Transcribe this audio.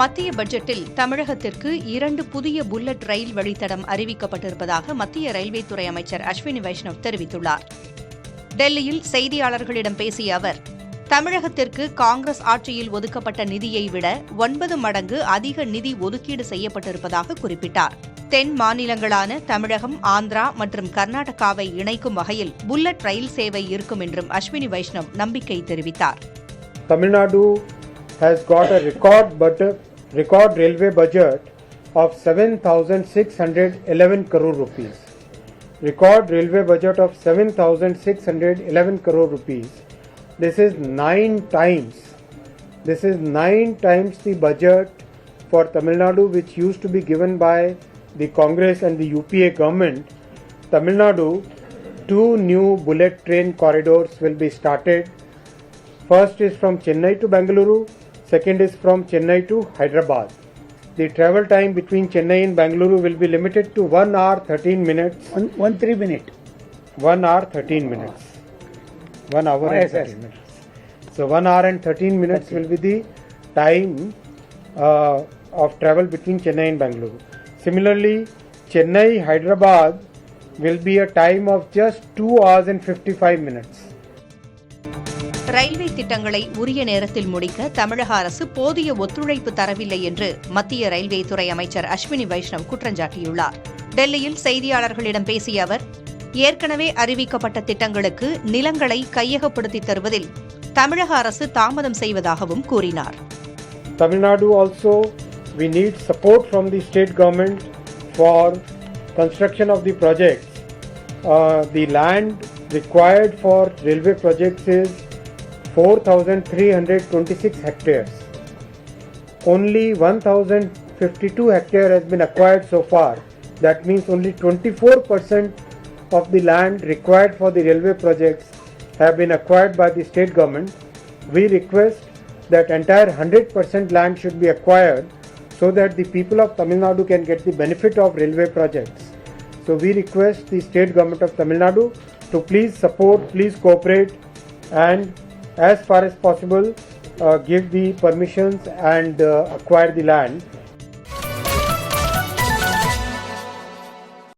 மத்திய பட்ஜெட்டில் தமிழகத்திற்கு 2 புதிய புல்லட் ரயில் வழித்தடம் அறிவிக்கப்பட்டிருப்பதாக மத்திய ரயில்வே துறை அமைச்சர் அஸ்வினி வைஷ்ணவ் தெரிவித்துள்ளார். டெல்லியில் செய்தியாளர்களிடம் பேசிய அவர், தமிழகத்திற்கு காங்கிரஸ் ஆட்சியில் ஒதுக்கப்பட்ட நிதியை விட 9 மடங்கு அதிக நிதி ஒதுக்கீடு செய்யப்பட்டிருப்பதாக குறிப்பிட்டார். தென் மாநிலங்களான தமிழகம், ஆந்திரா மற்றும் கர்நாடகாவை இணைக்கும் வகையில் புல்லட் ரயில் சேவை இருக்கும் என்றும் அஸ்வினி வைஷ்ணவ் நம்பிக்கை தெரிவித்தார். Tamil has got a record railway budget of 7,611 crore rupees. Record railway budget of 7,611 crore rupees. This is 9 times. This is 9 times the budget for Tamil Nadu which used to be given by the Congress and the UPA government. Tamil Nadu, 2 new bullet train corridors will be started. First is from Chennai to Bengaluru, second is from Chennai to Hyderabad. The travel time between Chennai and Bengaluru will be limited to 1 hour 13 minutes. 3 minute. 1 hour 13 minutes. 1 hour and 13 minutes. So 1 hour and 13 minutes will be the time of travel between Chennai and Bengaluru. Similarly, Chennai Hyderabad will be a time of just 2 hours and 55 minutes. Railway திட்டங்களை உரிய நேரத்தில் முடிக்க தமிழக அரசு போதிய ஒத்துழைப்பு தரவில்லை என்று மத்திய ரயில்வே துறை அமைச்சர் அஸ்வினி வைஷ்ணவ் குற்றஞ்சாட்டியுள்ளார். டெல்லியில் செய்தியாளர்களிடம் பேசிய அவர், ஏற்கனவே அறிவிக்கப்பட்ட திட்டங்களுக்கு நிலங்களை கையகப்படுத்தி தருவதில் தமிழக அரசு தாமதம் செய்வதாகவும் கூறினார். Tamil Nadu also, we need support from the state government for construction of the projects. The land required for railway projects is 4,326 hectares. Only 1,052 hectares has been acquired so far. That means only 24% of the land required for the railway projects have been acquired by the state government. We request that entire 100% land should be acquired so that the people of Tamil Nadu can get the benefit of railway projects. So we request the state government of Tamil Nadu to please support, please cooperate, and as far as possible give the permissions and acquire the land